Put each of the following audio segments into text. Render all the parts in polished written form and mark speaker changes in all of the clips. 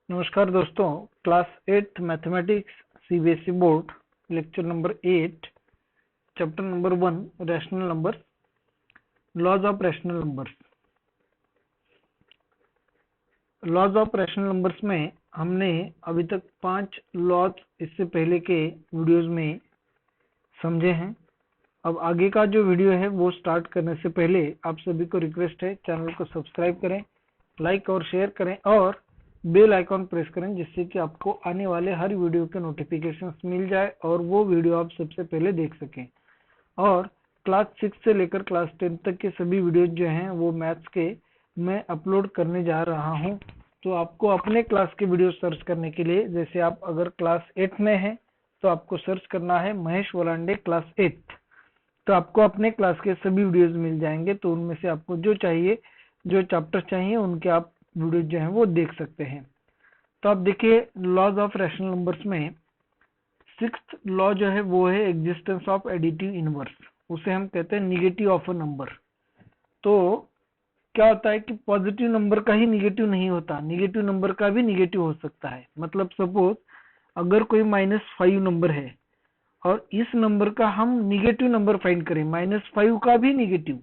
Speaker 1: नमस्कार दोस्तों, class 8 mathematics CBSE board lecture number 8 chapter number 1 rational numbers, laws of rational numbers. Laws of rational numbers में हमने अभी तक 5 लॉज इससे पहले के वीडियोस में समझे हैं। अब आगे का जो वीडियो है वो स्टार्ट करने से पहले आप सभी को रिक्वेस्ट है, चैनल को सब्सक्राइब करें, लाइक और शेयर करें और बेल आइकॉन प्रेस करें, जिससे कि आपको आने वाले हर वीडियो के नोटिफिकेशंस मिल जाए और वो वीडियो आप सबसे पहले देख सकें। और क्लास 6 से लेकर क्लास 10 तक के सभी वीडियोज जो हैं वो मैथ्स के मैं अपलोड करने जा रहा हूं। तो आपको अपने क्लास के वीडियो सर्च करने के लिए, जैसे आप अगर क्लास 8 में हैं तो आपको सर्च करना है महेश वलांडे क्लास 8, तो आपको अपने क्लास के सभी वीडियोज मिल जाएंगे। तो उनमें से आपको जो चाहिए, जो चैप्टर चाहिए, उनके आप वीडियो जो है वो देख सकते हैं। तो आप देखिए, लॉज ऑफ रैशनल नंबर्स में 6th लॉ जो है वो है एग्जिस्टेंस ऑफ एडिटिव इनवर्स। उसे हम कहते हैं निगेटिव ऑफ अ नंबर। तो क्या होता है कि पॉजिटिव नंबर का ही निगेटिव नहीं होता, निगेटिव नंबर का भी निगेटिव हो सकता है। मतलब सपोज अगर कोई -5 नंबर है और इस नंबर का हम निगेटिव नंबर फाइंड करें, -5 का भी निगेटिव,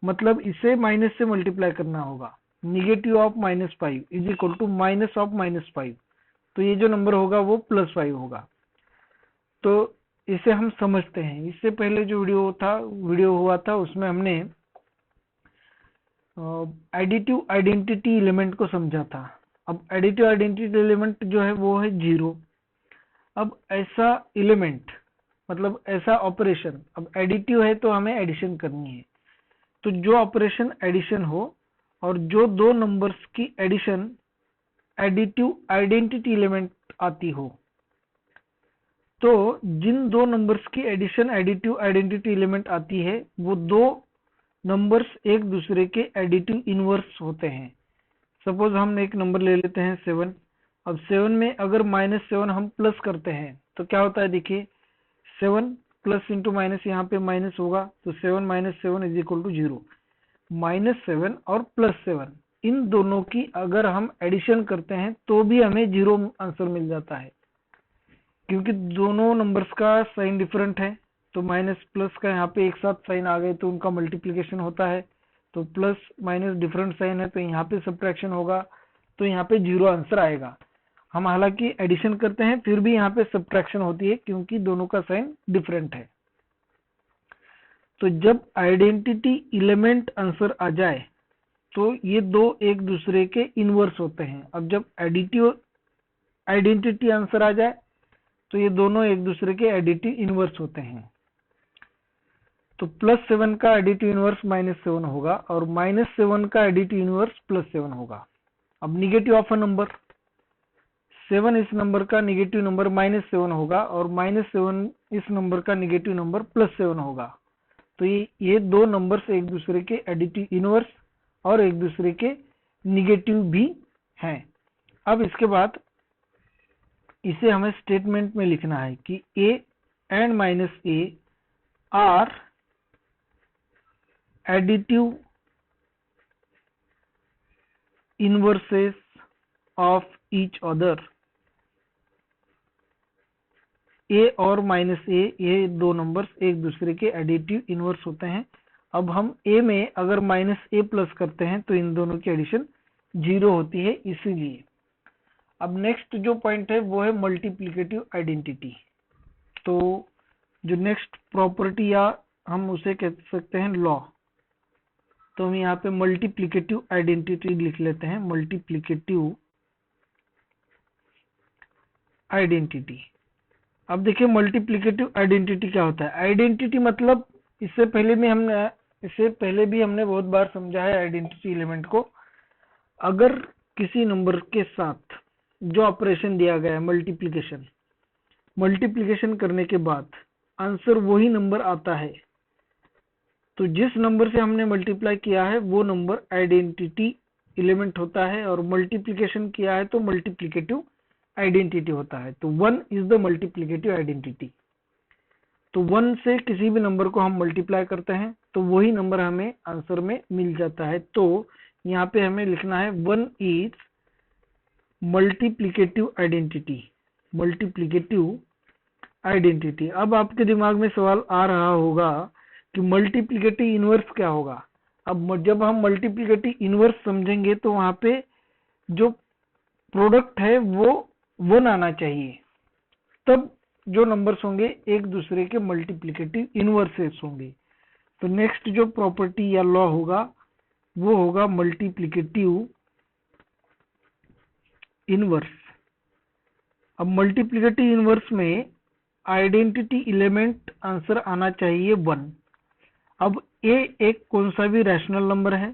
Speaker 1: मतलब इसे माइनस से मल्टीप्लाई करना होगा। Negative of -5 is equal to minus of -5, तो ये जो नंबर होगा वो +5 होगा। तो इसे हम समझते हैं। इससे पहले जो वीडियो हुआ था उसमें हमने एडिटिव आइडेंटिटी एलिमेंट को समझा था। अब एडिटिव आइडेंटिटी एलिमेंट जो है वो है 0। अब ऐसा एलिमेंट, मतलब ऐसा ऑपरेशन, अब एडिटिव है तो हमें एडिशन करनी है। तो जो ऑपरेशन एडिशन हो और जो दो नंबर्स की एडिशन एडिटिव आइडेंटिटी एलिमेंट आती हो, तो जिन दो नंबर्स की एडिशन एडिटिव आइडेंटिटी एलिमेंट आती है वो दो नंबर्स एक दूसरे के एडिटिव इनवर्स होते हैं। सपोज हम एक नंबर ले लेते हैं 7। अब 7 में अगर -7 हम प्लस करते हैं तो क्या होता है, देखिए 7 प्लस इंटू माइनस, यहाँ पे माइनस होगा तो 7 - 7 इज इक्वल टू 0। -7 और +7 इन दोनों की अगर हम एडिशन करते हैं तो भी हमें 0 आंसर मिल जाता है, क्योंकि दोनों नंबर्स का साइन डिफरेंट है। तो माइनस प्लस का यहाँ पे एक साथ साइन आ गए तो उनका मल्टीप्लिकेशन होता है। तो प्लस माइनस डिफरेंट साइन है तो यहाँ पे सब्ट्रैक्शन होगा, तो यहाँ पे 0 आंसर आएगा। हम हालांकि एडिशन करते हैं फिर भी यहाँ पे सब्ट्रैक्शन होती है, क्योंकि दोनों का साइन डिफरेंट है। तो जब आइडेंटिटी एलिमेंट आंसर आ जाए तो ये दो एक दूसरे के इनवर्स होते हैं। अब जब एडिटिव आइडेंटिटी आंसर आ जाए तो ये दोनों एक दूसरे के एडिटिव इनवर्स होते हैं। तो +7 का एडिटिव इनवर्स -7 होगा और -7 का एडिटिव इनवर्स +7 होगा। अब निगेटिव ऑफ अ नंबर 7 इस नंबर का निगेटिव नंबर -7 होगा और -7 इस नंबर का निगेटिव नंबर +7 होगा। तो ये दो नंबर्स एक दूसरे के एडिटिव इनवर्स और एक दूसरे के निगेटिव भी हैं। अब इसके बाद इसे हमें स्टेटमेंट में लिखना है कि a and -a are additive inverses of each other. a और -a ये दो नंबर्स एक दूसरे के एडिटिव इनवर्स होते हैं। अब हम a में अगर -a प्लस करते हैं तो इन दोनों की एडिशन 0 होती है, इसीलिए। अब नेक्स्ट जो पॉइंट है वो है मल्टीप्लिकेटिव आइडेंटिटी। तो जो नेक्स्ट प्रॉपर्टी या हम उसे कह सकते हैं लॉ, तो हम यहाँ पे मल्टीप्लिकेटिव आइडेंटिटी लिख लेते हैं। Multiplicative identity. अब देखिए मल्टीप्लिकेटिव आइडेंटिटी क्या होता है। आइडेंटिटी मतलब इससे पहले भी हमने बहुत बार समझा है आइडेंटिटी एलिमेंट को। अगर किसी नंबर के साथ जो ऑपरेशन दिया गया है मल्टीप्लिकेशन करने के बाद आंसर वही नंबर आता है, तो जिस नंबर से हमने मल्टीप्लाई किया है वो नंबर आइडेंटिटी एलिमेंट होता है, और मल्टीप्लिकेशन किया है तो मल्टीप्लिकेटिव आइडेंटिटी होता है। तो 1 इज द मल्टीप्लिकेटिव आइडेंटिटी। तो 1 से किसी भी नंबर को हम मल्टीप्लाई करते हैं तो वही नंबर हमें आंसर में मिल जाता है। तो यहाँ पे हमें लिखना है 1 is multiplicative identity, multiplicative identity. अब आपके दिमाग में सवाल आ रहा होगा कि मल्टीप्लिकेटिव इनवर्स क्या होगा। अब जब हम मल्टीप्लिकेटिव इनवर्स समझेंगे तो वहां पे जो प्रोडक्ट है वो 1 आना चाहिए, तब जो नंबर्स होंगे एक दूसरे के मल्टीप्लिकेटिव इनवर्सेस होंगे। तो नेक्स्ट जो प्रॉपर्टी या लॉ होगा वो होगा मल्टीप्लिकेटिव इनवर्स। अब मल्टीप्लिकेटिव इनवर्स में आइडेंटिटी एलिमेंट आंसर आना चाहिए 1। अब a एक कौन सा भी रैशनल नंबर है,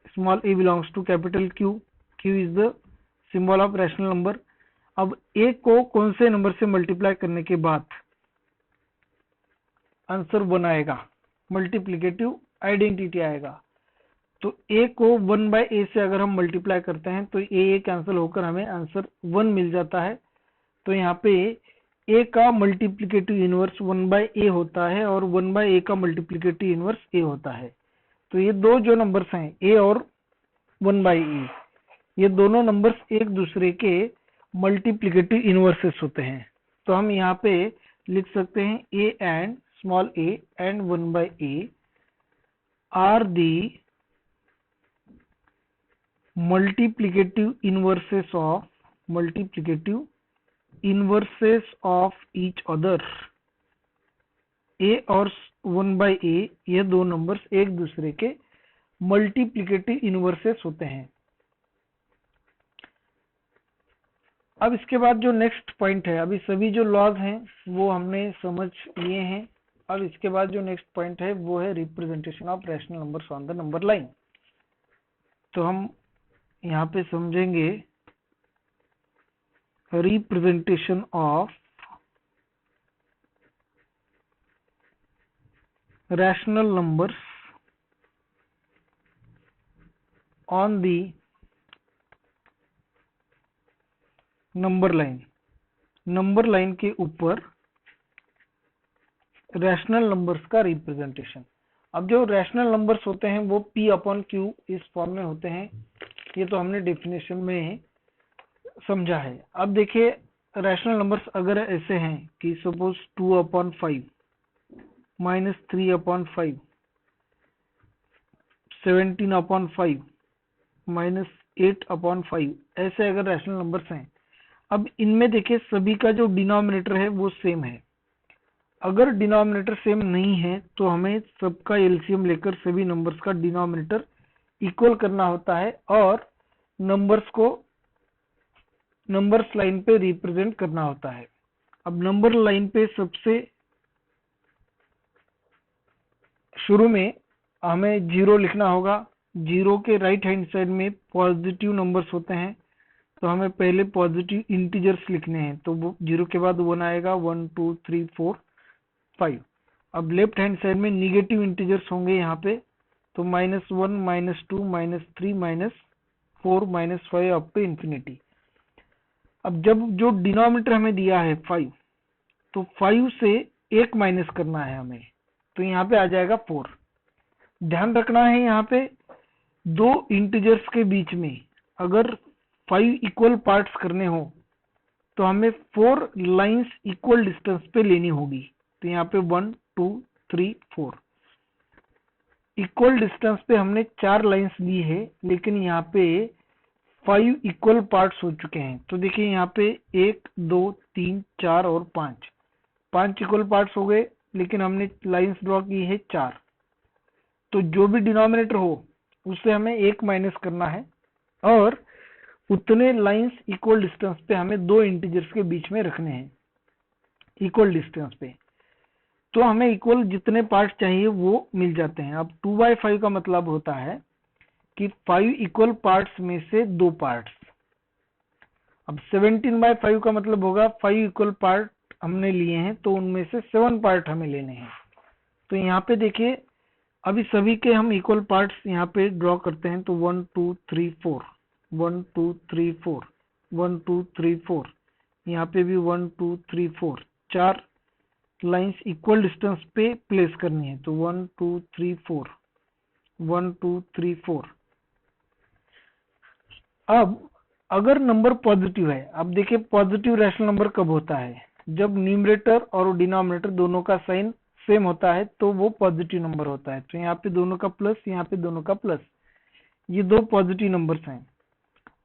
Speaker 1: small a belongs to capital Q, Q is the symbol of rational number. अब a को कौन से नंबर से मल्टीप्लाई करने के बाद आंसर 1 आएगा, मल्टीप्लिकेटिव आइडेंटिटी आएगा। तो a को 1 बाय a से अगर हम मल्टीप्लाई करते हैं तो a कैंसिल होकर हमें आंसर 1 मिल जाता है। तो यहाँ पे a का मल्टीप्लिकेटिव इनवर्स 1 बाय a होता है और 1 बाय a का मल्टीप्लिकेटिव इनवर्स a होता है। तो ये दो जो नंबर्स हैं a और 1 बाय a, ये दोनों नंबर्स एक दूसरे के मल्टीप्लिकेटिव इनवर्सेस होते हैं। तो हम यहाँ पे लिख सकते हैं a and small a and 1 by a are the multiplicative inverses of each other। a और 1 बाय a ये दो नंबर्स एक दूसरे के मल्टीप्लिकेटिव इनवर्सेस होते हैं। अब इसके बाद जो नेक्स्ट पॉइंट है, अभी सभी जो लॉज हैं वो हमने समझ लिए हैं। अब इसके बाद जो नेक्स्ट पॉइंट है वो है representation of rational numbers on the number line. तो हम यहाँ पे समझेंगे representation of rational numbers on the number line. Number line के ऊपर रैशनल नंबर्स का रिप्रेजेंटेशन। अब जो रैशनल नंबर्स होते हैं वो p अपॉन q इस फॉर्म में होते हैं, ये तो हमने डेफिनेशन में समझा है। अब देखिए रैशनल नंबर्स अगर ऐसे हैं कि suppose 2 upon 5 minus 3 upon 5, 17 upon 5 minus 8 upon 5, ऐसे अगर रैशनल नंबर्स हैं। अब इनमें देखिए सभी का जो डिनोमिनेटर है वो सेम है। अगर डिनोमिनेटर सेम नहीं है तो हमें सबका एलसीएम लेकर सभी नंबर्स का डिनोमिनेटर इक्वल करना होता है और नंबर्स को नंबर्स लाइन पे रिप्रेजेंट करना होता है। अब नंबर लाइन पे सबसे शुरू में हमें 0 लिखना होगा। 0 के राइट हैंड साइड में पॉजिटिव नंबर्स होते हैं, तो हमें पहले पॉजिटिव इंटीजर्स लिखने हैं। तो वो 0 के बाद 1 आएगा, 1 2 3 4 5। अब लेफ्ट हैंड साइड में निगेटिव इंटीजर्स होंगे यहाँ पे, तो -1 -2 -3 -4 -5 अप टू इंफिनिटी। अब जब जो डिनोमिनेटर हमें दिया है 5, तो 5 से 1 माइनस करना है हमें, तो यहाँ पे आ जाएगा 4। ध्यान रखना है यहाँ पे दो इंटीजर्स के बीच में अगर 5 इक्वल पार्ट्स करने हो तो हमें 4 लाइंस इक्वल डिस्टेंस पे लेनी होगी। तो यहाँ पे 1 2 3 4 इक्वल डिस्टेंस पे हमने 4 लाइंस ली है, लेकिन यहाँ पे 5 इक्वल पार्ट्स हो चुके हैं। तो देखिए यहाँ पे 1 2 3 4 और 5 इक्वल पार्ट्स हो गए, लेकिन हमने लाइंस ड्रॉ की है 4। तो जो भी डिनोमिनेटर हो उससे हमें 1 माइनस करना है और उतने लाइंस इक्वल डिस्टेंस पे हमें दो इंटीजर्स के बीच में रखने हैं इक्वल डिस्टेंस पे। तो हमें इक्वल जितने पार्ट चाहिए वो मिल जाते हैं। अब 2/5 का मतलब होता है कि 5 इक्वल पार्ट्स में से 2 पार्ट्स। अब 17/5 का मतलब होगा 5 इक्वल पार्ट हमने लिए हैं तो उनमें से 7 पार्ट हमें लेने हैं। तो यहाँ पे देखिए अभी सभी के हम इक्वल पार्ट्स यहाँ पे ड्रॉ करते हैं। तो 1 2 3 4 1 2 3 4 1 2 3 4, यहाँ पे भी 1 2 3 4 4 लाइंस इक्वल डिस्टेंस पे प्लेस करनी है। तो 1 2 3 4 1 2 3 4। अब अगर नंबर पॉजिटिव है, अब देखिए पॉजिटिव रैशनल नंबर कब होता है, जब न्यूमरेटर और डिनोमिनेटर दोनों का साइन सेम होता है तो वो पॉजिटिव नंबर होता है। तो यहाँ पे दोनों का प्लस, यहाँ पे दोनों का प्लस, ये दो पॉजिटिव नंबर्स हैं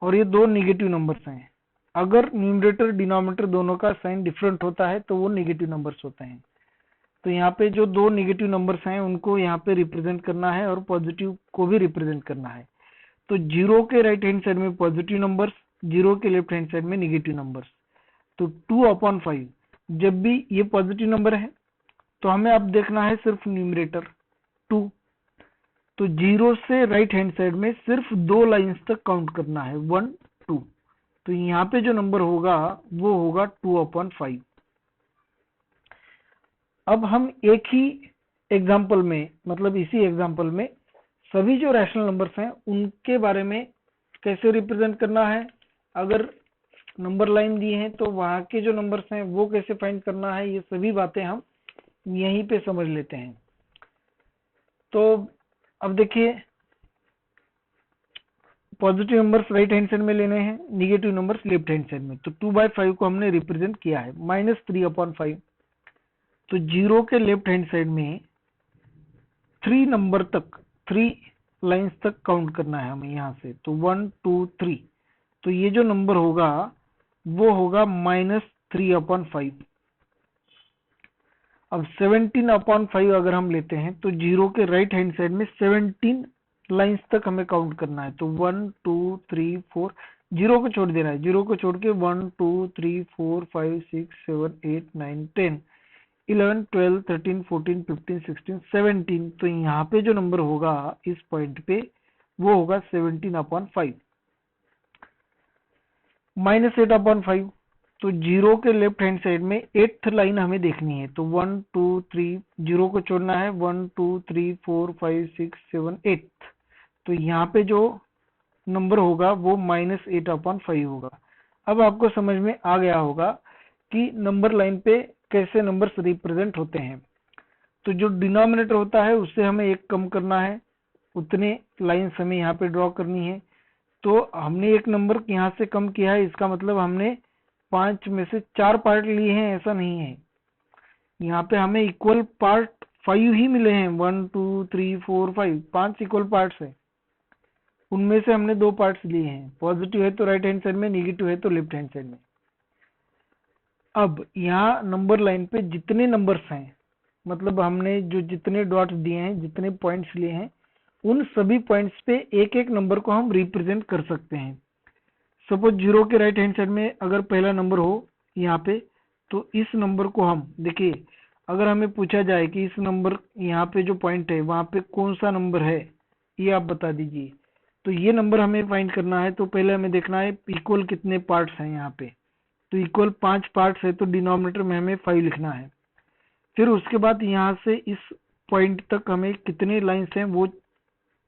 Speaker 1: और ये दो निगेटिव नंबर्स हैं। अगर न्यूमरेटर डिनोमिनेटर दोनों का साइन डिफरेंट होता है तो वो निगेटिव नंबर्स होते हैं। तो यहाँ पे जो दो निगेटिव नंबर्स हैं उनको यहाँ पे रिप्रेजेंट करना है और पॉजिटिव को भी रिप्रेजेंट करना है। तो जीरो के राइट हैंड साइड में पॉजिटिव नंबर्स, जीरो के लेफ्ट हैंड साइड में निगेटिव नंबर्स। तो 2/5 जब भी ये पॉजिटिव नंबर है तो हमें अब देखना है सिर्फ न्यूमरेटर 2। तो जीरो से राइट हैंड साइड में सिर्फ दो लाइंस तक काउंट करना है, 1 2। तो यहाँ पे जो नंबर होगा वो होगा 2/5। अब हम एक ही एग्जाम्पल में, मतलब इसी एग्जाम्पल में सभी जो रैशनल नंबर्स हैं उनके बारे में कैसे रिप्रेजेंट करना है, अगर नंबर लाइन दी है तो वहां के जो नंबर्स हैं वो कैसे फाइंड करना है, ये सभी बातें हम यहीं पे समझ लेते हैं। तो अब देखिए positive numbers right hand side में लेने हैं, negative numbers left hand side में। तो 2/5 को हमने रिप्रेजेंट किया है -3/5। तो जीरो के लेफ्ट हैंड साइड में 3 नंबर तक, 3 लाइंस तक काउंट करना है हमें यहाँ से। तो 1 2 3। तो ये जो नंबर होगा वो होगा -3/5। अब 17/5 अगर हम लेते हैं तो जीरो के राइट हैंड साइड में 17 लाइंस तक हमें काउंट करना है। तो 1 2 3 4, जीरो को छोड़ देना है, जीरो को छोड़ के 1 2 3 4 5 6 7 8 9 10 11 12 13 14 15 16 17। तो यहाँ पे जो नंबर होगा इस पॉइंट पे वो होगा 17/5 -8/5। तो जीरो के लेफ्ट हैंड साइड में 8th लाइन हमें देखनी है। तो 1 2 3, जीरो को छोड़ना है, 1 2 3 4 5 6 7 8। तो यहाँ पे जो नंबर होगा वो -8/5 होगा। अब आपको समझ में आ गया होगा कि नंबर लाइन पे कैसे नंबर्स रिप्रेजेंट होते हैं। तो जो डिनोमिनेटर होता है उससे हमें एक कम करना है, उतने लाइंस हमें यहाँ पे ड्रॉ करनी है। तो हमने एक नंबर यहाँ से कम किया है, इसका मतलब हमने 5 में से 4 पार्ट लिए हैं, ऐसा नहीं है। यहाँ पे हमें इक्वल पार्ट 5 ही मिले हैं, 1 2 3 4 5, 5 इक्वल पार्ट्स है। उनमें से हमने 2 पार्ट्स लिए हैं, पॉजिटिव है तो राइट हैंड साइड में, निगेटिव है तो लेफ्ट हैंड साइड में। अब यहाँ नंबर लाइन पे जितने नंबर्स हैं, मतलब हमने जो जितने डॉट्स दिए हैं, जितने पॉइंट्स लिए हैं, उन सभी पॉइंट्स पे एक एक नंबर को हम रिप्रेजेंट कर सकते हैं। सपोज जीरो के राइट हैंड साइड में अगर पहला नंबर हो यहाँ पे, तो इस नंबर को हम देखिए, अगर हमें पूछा जाए कि इस नंबर यहाँ पे जो पॉइंट है वहां पे कौन सा नंबर है, ये आप बता दीजिए। तो ये नंबर हमें फाइंड करना है। तो पहले हमें देखना है इक्वल कितने पार्ट्स हैं यहाँ पे। तो इक्वल 5 पार्ट्स है तो डिनोमिनेटर में हमें 5 लिखना है। फिर उसके बाद यहाँ से इस पॉइंट तक हमें कितने लाइंस हैं वो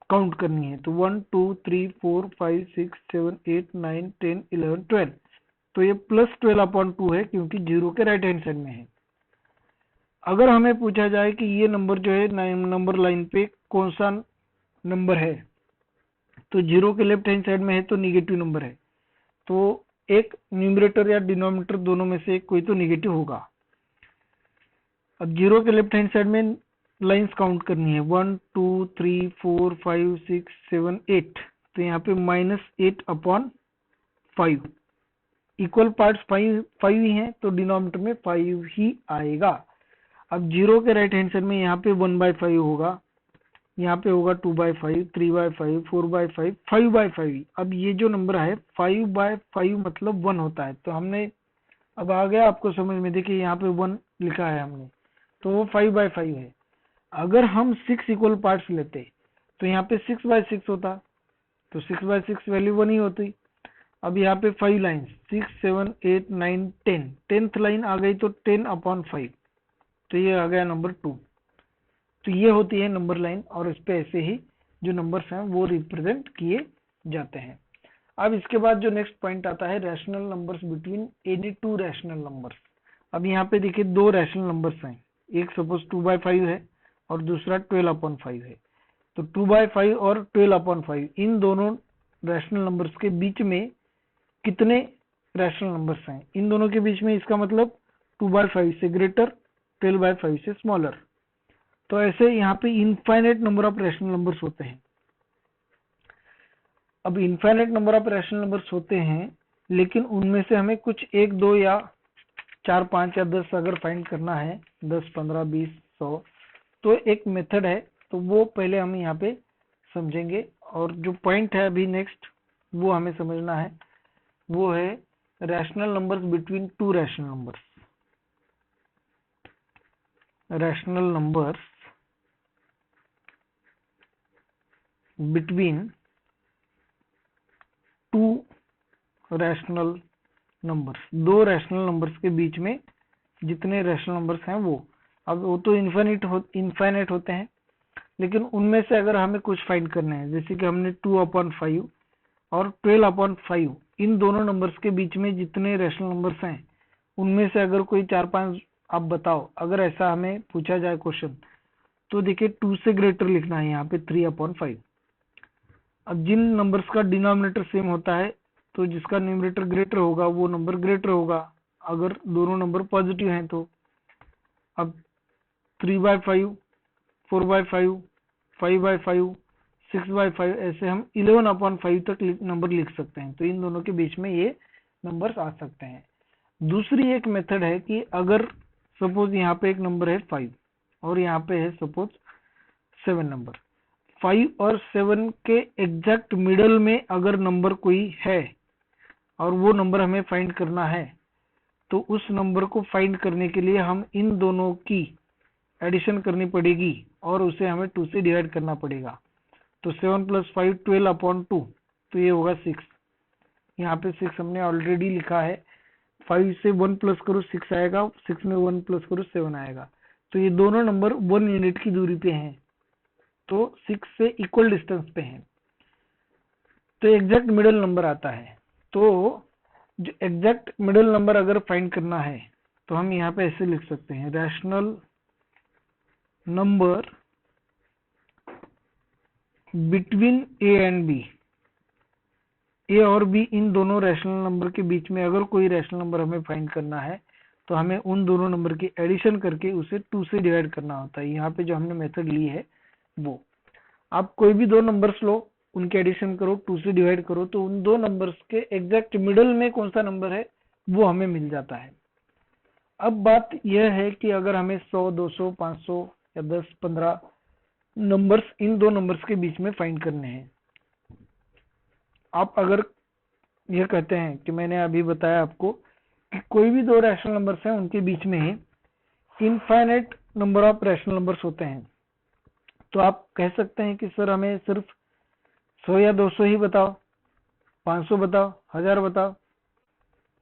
Speaker 1: काउंट करनी है। तो 1 2 3 4 5 6 7 8 9 10 11 12। तो ये +12/2 है क्योंकि जीरो के राइट हैंड साइड में है। अगर हमें पूछा जाए कि ये नंबर जो है नंबर लाइन पे कौन सा नंबर है, तो जीरो के लेफ्ट हैंड साइड में है तो निगेटिव नंबर है। तो एक न्यूमरेटर या डिनोमिनेटर दोनों में से कोई तो निगेटिव होगा। अब जीरो के लेफ्ट हैंड साइड में लाइंस काउंट करनी है, 1 2 3 4 5 6 7 8। तो यहाँ पे -8/5, इक्वल पार्ट्स 5 ही हैं तो डिनोमिनेटर में 5 ही आएगा। अब जीरो के राइट हैंड साइड में यहाँ पे 1/5 होगा, यहाँ पे होगा 2/5, 3/5, 4/5, 5/5। अब ये जो नंबर है 5/5 मतलब 1 होता है। तो हमने, अब आ गया आपको समझ में, देखिए यहाँ पे 1 लिखा है हमने, तो वो 5/5 है। अगर हम 6 इक्वल पार्ट्स लेते तो यहाँ पे 6/6 होता, तो 6/6 वैल्यू 1 ही होती। अब यहाँ पे 5 लाइन्स, 6 7 8 9 10, 10th लाइन आ गई तो 10/5। तो ये आ गया नंबर 2। तो ये होती है नंबर लाइन और इस पे ऐसे ही जो नंबर्स हैं वो रिप्रेजेंट किए जाते हैं। अब इसके बाद जो नेक्स्ट पॉइंट आता है, rational numbers between any two rational numbers. अब यहाँ पे देखिए दो रैशनल नंबर्स हैं, एक सपोज 2/5 है और दूसरा 12/5 है। तो 2/5 और 12/5 इन दोनों रैशनल नंबर्स के बीच में कितने रैशनल नंबर्स हैं इन दोनों के बीच में, इसका मतलब 2/5 से ग्रेटर, 12/5 से स्मॉलर। तो ऐसे यहाँ पे infinite number of rational numbers होते हैं। अब infinite number of rational numbers होते हैं, लेकिन उनमें से हमें कुछ 1, 2 या 4, 5 या 10 अगर फाइंड करना है, 10, 15, 20, 100, तो एक मेथड है, तो वो पहले हम यहाँ पे समझेंगे। और जो पॉइंट है अभी नेक्स्ट वो हमें समझना है, वो है rational numbers between two rational numbers. Rational numbers between two rational numbers, दो रैशनल नंबर्स के बीच में जितने रैशनल नंबर्स हैं वो। अब वो तो इनफाइनाइट होते हैं, लेकिन उनमें से अगर हमें कुछ फाइंड करना है, जैसे कि हमने 2/5 और 12/5, इन दोनों नंबर्स के बीच में जितने रैशनल नंबर्स हैं उनमें से अगर कोई 4-5 आप बताओ, अगर ऐसा हमें पूछा जाए क्वेश्चन, तो देखिए 2 से ग्रेटर लिखना है यहाँ पे 3/5। अब जिन नंबर्स का डिनोमिनेटर सेम होता है, तो जिसका न्यूमरेटर ग्रेटर होगा वो नंबर ग्रेटर होगा, अगर दोनों नंबर पॉजिटिव हैं तो। अब 3/5, 4/5, 5/5, 6/5, ऐसे हम 11/5 तक नंबर लिख सकते हैं। तो इन दोनों के बीच में ये नंबर्स आ सकते हैं। दूसरी एक मेथड है कि अगर सपोज यहाँ पे एक नंबर है 5 और यहाँ पे है सपोज 7 नंबर, 5 और 7 के एग्जैक्ट मिडल में अगर नंबर कोई है और वो नंबर हमें फाइंड करना है, तो उस नंबर को फाइंड करने के लिए हम इन दोनों की एडिशन करनी पड़ेगी और उसे हमें 2 से डिवाइड करना पड़ेगा। तो 7 + 5 12/2, तो ये होगा 6। यहाँ पे 6 हमने ऑलरेडी लिखा है। 5 से 1 प्लस करो 6 आएगा, 6 में 1 प्लस करो 7 आएगा। तो ये दोनों नंबर 1 यूनिट की दूरी पे हैं, तो 6 से इक्वल डिस्टेंस पे हैं, तो एग्जैक्ट मिडल नंबर आता है। तो जो एग्जैक्ट मिडल नंबर अगर फाइंड करना है, तो हम यहाँ पे ऐसे लिख सकते हैं, rational number between a and b. A और बी इन दोनों रैशनल नंबर के बीच में अगर कोई रैशनल नंबर हमें फाइंड करना है, तो हमें उन दोनों नंबर की एडिशन करके उसे 2 से डिवाइड करना होता है। यहाँ पे जो हमने मेथड ली है वो, आप कोई भी दो नंबर्स लो, उनके एडिशन करो, 2 से डिवाइड करो, तो उन दो नंबर्स के एग्जैक्ट मिडल में कौन सा नंबर है वो हमें मिल जाता है। अब बात यह है कि अगर हमें 100, 200, 500 या 10, 15 नंबर्स इन दो नंबर्स के बीच में फाइंड करने हैं। आप अगर यह कहते हैं कि मैंने अभी बताया आपको कि कोई भी दो रैशनल नंबर्स हैं, उनके बीच में infinite number of rational numbers होते हैं, तो आप कह सकते हैं कि सर हमें सिर्फ 100 या 200 ही बताओ, 500 बताओ, 1000 बताओ।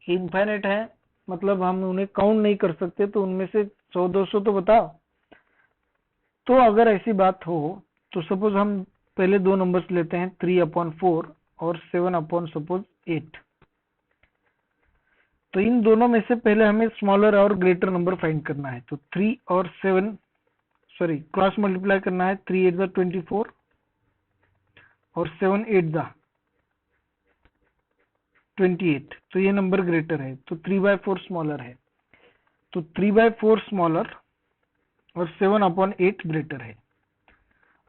Speaker 1: इनफाइनाइट है, मतलब हम उन्हें काउंट नहीं कर सकते, तो उनमें से 100, 200 तो बताओ। तो अगर ऐसी बात हो, तो सपोज हम पहले दो नंबर्स लेते हैं, 3/4 और 7/8। तो इन दोनों में से पहले हमें स्मॉलर और ग्रेटर नंबर फाइंड करना है। तो 3 और 7, सॉरी, क्रॉस मल्टीप्लाई करना है, 3 8 24 और 7 8 28, तो ये नंबर ग्रेटर है, तो 3/4 स्मॉलर है। तो 3/4 स्मॉलर और 7/8 ग्रेटर है।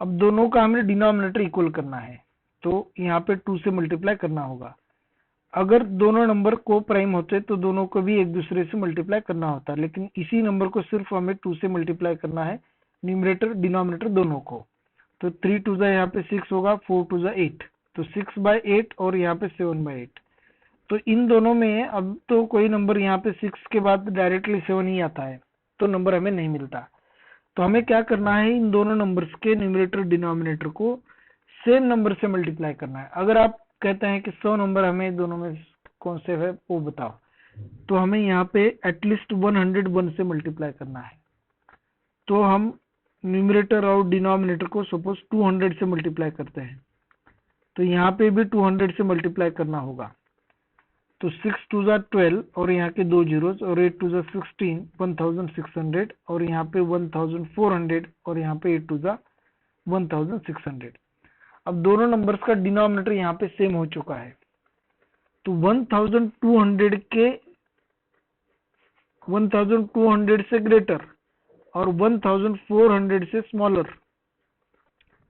Speaker 1: अब दोनों का हमें डिनोमिनेटर इक्वल करना है, तो यहाँ पे 2 से मल्टीप्लाई करना होगा। अगर दोनों नंबर को प्राइम होते तो दोनों को भी एक दूसरे से मल्टीप्लाई करना होता, लेकिन इसी नंबर को सिर्फ हमें 2 से मल्टीप्लाई करना है, न्यूमरेटर डिनोमिनेटर दोनों को। तो 3 2 यहाँ पे 6 होगा, 4 2 8, तो 6/8 और यहाँ पे 7/8। तो इन दोनों में अब तो कोई नंबर यहाँ पे 6 के बाद डायरेक्टली 7 ही आता है, तो नंबर हमें नहीं मिलता। तो हमें क्या करना है, इन दोनों नंबर्स के न्यूमरेटर डिनोमिनेटर को सेम नंबर से मल्टीप्लाई करना है। अगर आप कहते हैं कि 100 नंबर हमें दोनों में कौन से है वो बताओ, तो हमें यहाँ पे एटलीस्ट 101 से मल्टीप्लाई करना है। तो हम न्यूमरेटर और डिनोमिनेटर को सपोज 200 से मल्टीप्लाई करते हैं, तो यहाँ पे भी 200 से मल्टीप्लाई करना होगा। तो 6 2 12 और यहाँ के 2 जीरोस, और 8 2 16, 1600, और यहाँ पे 1400, और यहाँ पे 8 2 1600। अब दोनों नंबर्स का डिनोमिनेटर यहाँ पे सेम हो चुका है, तो 1200 से ग्रेटर और 1400 से स्मॉलर,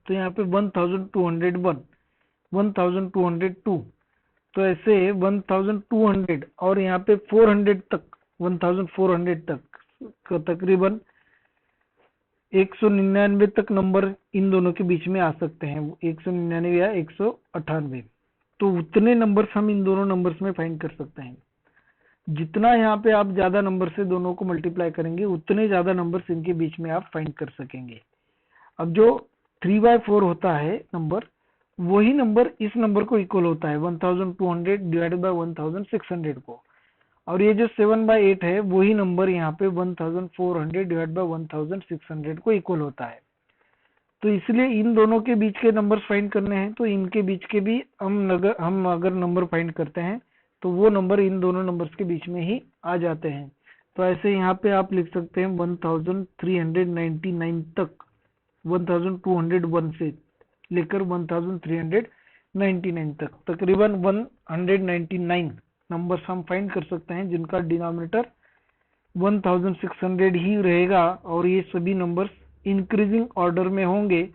Speaker 1: तो यहाँ पे 1201, 1202, तो ऐसे 1200 और यहाँ पे 400 तक, 1400 तक तकरीबन 199 तक नंबर इन दोनों के बीच में आ सकते हैं, 199 या 198। तो उतने नंबर्स हम इन दोनों नंबर्स में फाइंड कर सकते हैं। जितना यहाँ पे आप ज्यादा नंबर से दोनों को मल्टीप्लाई करेंगे उतने ज्यादा नंबर्स इनके बीच में आप फाइंड कर सकेंगे। अब जो 3/4 होता है नंबर, वही नंबर इस नंबर को इक्वल होता है 1200 डिवाइडेड बाय 1600 को, और ये जो 7/8 है वही नंबर यहाँ पे 1400 डिवाइड बाय 1600 को इक्वल होता है। तो इसलिए इन दोनों के बीच के नंबर्स फाइंड करने हैं तो इनके बीच के भी हम अगर नंबर फाइंड करते हैं तो वो नंबर इन दोनों नंबर्स के बीच में ही आ जाते हैं। तो ऐसे यहाँ पे आप लिख सकते हैं 1399 तक, 1201 से लेकर 1399 तक तकरीबन 199 नंबर्स हम फाइंड कर सकते हैं जिनका डिनोमिनेटर 1600 ही रहेगा, और ये सभी नंबर्स इंक्रीजिंग ऑर्डर में होंगे,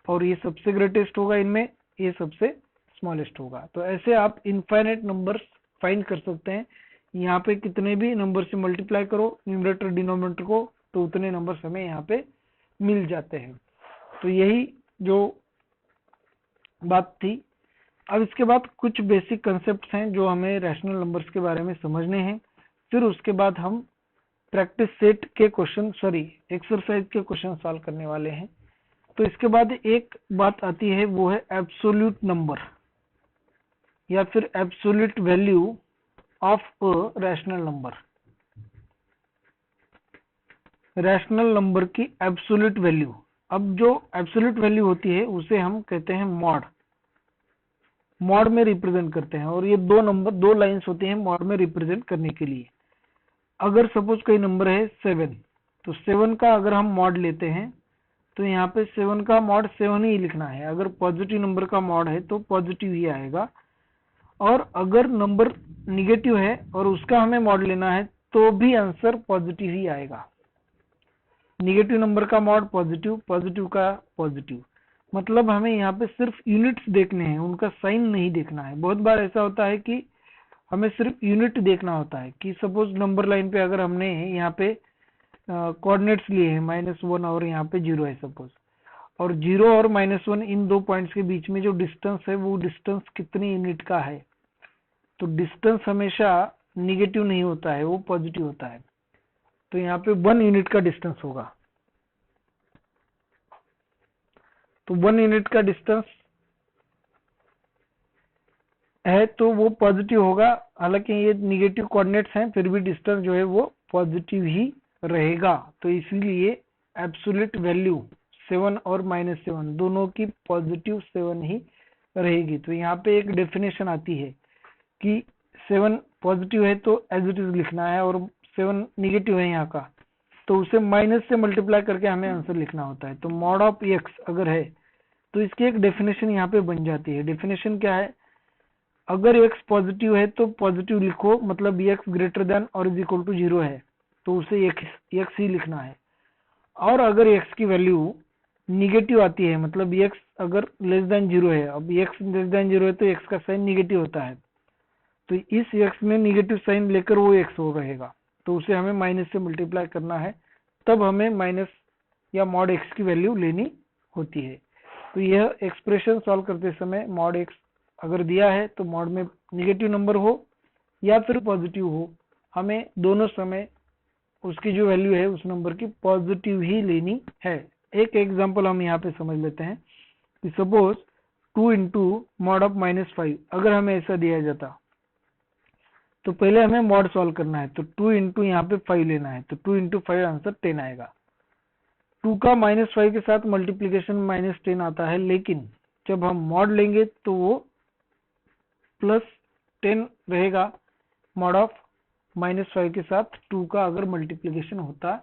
Speaker 1: और ये सबसे ग्रेटेस्ट होगा इनमें, ये सबसे स्मॉलेस्ट होगा। तो ऐसे आप इनफाइनाइट नंबर्स फाइंड कर सकते हैं। यहाँ पे कितने भी नंबर से मल्टीप्लाई करो न्यूमरेटर डिनोमिनेटर को, तो उतने नंबर्स हमें यहाँ पे मिल जाते हैं। तो यही जो बात थी। अब इसके बाद कुछ बेसिक कंसेप्ट हैं जो हमें रैशनल नंबर्स के बारे में समझने हैं, फिर उसके बाद हम प्रैक्टिस सेट के क्वेश्चन एक्सरसाइज के क्वेश्चन सॉल्व करने वाले हैं। तो इसके बाद एक बात आती है, वो है एब्सोल्यूट नंबर या फिर absolute value of a rational number. Rational number की एब्सोल्यूट वैल्यू, अब जो एब्सोल्यूट वैल्यू होती है उसे हम कहते हैं मॉड में रिप्रेजेंट करते हैं, और ये दो लाइंस होती हैं मॉड में रिप्रेजेंट करने के लिए। अगर सपोज कोई नंबर है 7, तो 7 का अगर हम मॉड लेते हैं तो यहाँ पे 7 का मॉड 7 ही लिखना है। अगर पॉजिटिव नंबर का मॉड है तो पॉजिटिव ही आएगा, और अगर नंबर निगेटिव है और उसका हमें मॉड लेना है तो भी आंसर पॉजिटिव ही आएगा। निगेटिव नंबर का मॉड पॉजिटिव, पॉजिटिव का पॉजिटिव, मतलब हमें यहाँ पे सिर्फ यूनिट्स देखने हैं, उनका साइन नहीं देखना है। बहुत बार ऐसा होता है कि हमें सिर्फ यूनिट देखना होता है, कि सपोज नंबर लाइन पे अगर हमने यहाँ पे कोऑर्डिनेट्स लिए हैं -1 और यहाँ पे 0 है सपोज, और 0 और -1 इन दो पॉइंट्स के बीच में जो डिस्टेंस है वो डिस्टेंस कितनी यूनिट का है, तो डिस्टेंस हमेशा निगेटिव नहीं होता है, वो पॉजिटिव होता है। तो यहाँ पे 1 यूनिट का डिस्टेंस होगा, तो 1 यूनिट का डिस्टेंस है तो वो पॉजिटिव होगा। हालांकि ये निगेटिव कोऑर्डिनेट्स हैं फिर भी डिस्टेंस जो है वो पॉजिटिव ही रहेगा। तो इसीलिए एब्सोल्यूट वैल्यू 7 और -7 दोनों की पॉजिटिव 7 ही रहेगी। तो यहाँ पे एक डेफिनेशन आती है कि 7 पॉजिटिव है तो एज इट इज लिखना है, और 7 निगेटिव है यहाँ का तो उसे माइनस से मल्टीप्लाई करके हमें आंसर लिखना होता है। तो मॉड ऑफ एक्स अगर है तो इसकी एक डेफिनेशन यहाँ पे बन जाती है। डेफिनेशन क्या है, अगर x पॉजिटिव है तो पॉजिटिव लिखो, मतलब x ग्रेटर देन और इज इक्वल टू 0 है तो उसे x ही लिखना है। और अगर x की वैल्यू निगेटिव आती है, मतलब x अगर लेस देन 0 है, अब x लेस देन 0 है तो x का साइन निगेटिव होता है, तो इस x में निगेटिव साइन लेकर वो x हो रहेगा, तो उसे हमें माइनस से मल्टीप्लाई करना है, तब हमें माइनस या मॉड x की वैल्यू लेनी होती है। तो यह एक्सप्रेशन सॉल्व करते समय मॉड x अगर दिया है तो मॉड में निगेटिव नंबर हो या फिर पॉजिटिव हो, हमें दोनों समय उसकी जो वैल्यू है उस नंबर की पॉजिटिव ही लेनी है। एक एग्जांपल हम यहाँ पे समझ लेते हैं कि सपोज 2 इंटू मॉड ऑफ -5 अगर हमें ऐसा दिया जाता तो पहले हमें मॉड सॉल्व करना है, तो 2 इंटू यहाँ पे 5 लेना है, तो 2 इंटू 5 आंसर 10 आएगा। 2 का -5 के साथ मल्टीप्लीकेशन -10 आता है, लेकिन जब हम मॉड लेंगे तो वो +10 रहेगा मॉड ऑफ -5 के साथ 2 का अगर मल्टीप्लीकेशन होता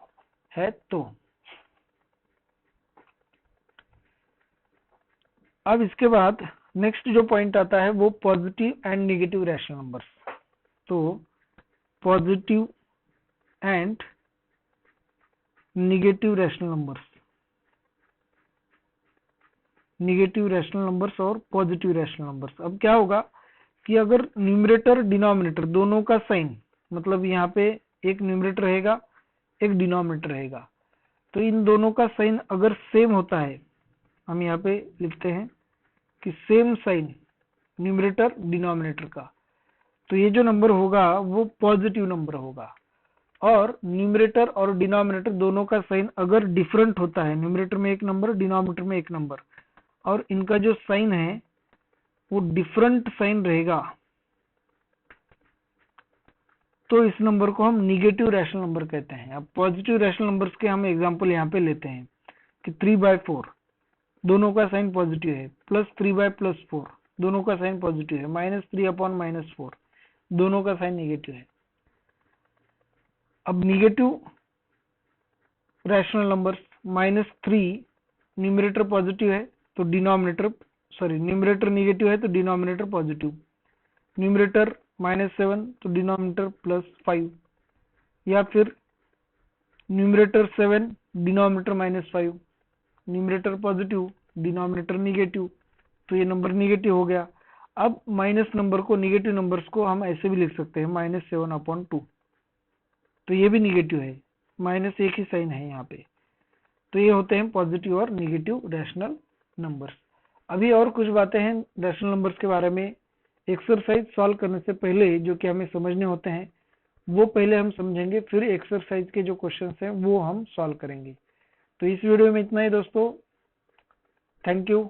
Speaker 1: है तो। अब इसके बाद नेक्स्ट जो पॉइंट आता है वो positive and negative rational numbers. तो positive and negative rational numbers, negative rational numbers और पॉजिटिव रैशनल नंबर्स। अब क्या होगा कि अगर न्यूमरेटर डिनोमिनेटर दोनों का साइन, मतलब यहाँ पे एक न्यूमरेटर रहेगा एक डिनोमिनेटर रहेगा, तो इन दोनों का साइन अगर सेम होता है, हम यहाँ पे लिखते हैं कि सेम साइन न्यूमरेटर डिनोमिनेटर का, तो ये जो नंबर होगा वो पॉजिटिव नंबर होगा। और न्यूमरेटर और डिनोमिनेटर दोनों का साइन अगर डिफरेंट होता है, न्यूमरेटर में एक नंबर डिनोमिनेटर में एक नंबर, और इनका जो साइन है वो डिफरेंट साइन रहेगा, तो इस नंबर को हम निगेटिव रैशनल नंबर कहते हैं। अब पॉजिटिव रैशनल नंबर्स के हम एग्जांपल यहाँ पे लेते हैं कि 3/4 दोनों का साइन पॉजिटिव है, +3/+4 दोनों का साइन पॉजिटिव है, -3/-4 दोनों का साइन नेगेटिव है। अब negative rational numbers, -3 numerator positive है तो न्यूमरेटर नेगेटिव है तो डिनोमिनेटर पॉजिटिव, न्यूमरेटर -7 तो डिनोमिनेटर +5, या फिर numerator 7 denominator -5, numerator positive denominator negative, तो ये नंबर नेगेटिव हो गया। अब माइनस नंबर को, नेगेटिव नंबर्स को हम ऐसे भी लिख सकते हैं -7/2, तो ये भी नेगेटिव है, माइनस एक ही साइन है यहाँ पे। तो ये होते हैं पॉजिटिव और नेगेटिव रैशनल नंबर्स। अभी और कुछ बातें हैं रैशनल नंबर्स के बारे में एक्सरसाइज सॉल्व करने से पहले जो कि हमें समझने होते हैं, वो पहले हम समझेंगे, फिर एक्सरसाइज के जो क्वेश्चंस हैं वो हम सॉल्व करेंगे। तो इस वीडियो में इतना ही दोस्तों, थैंक यू।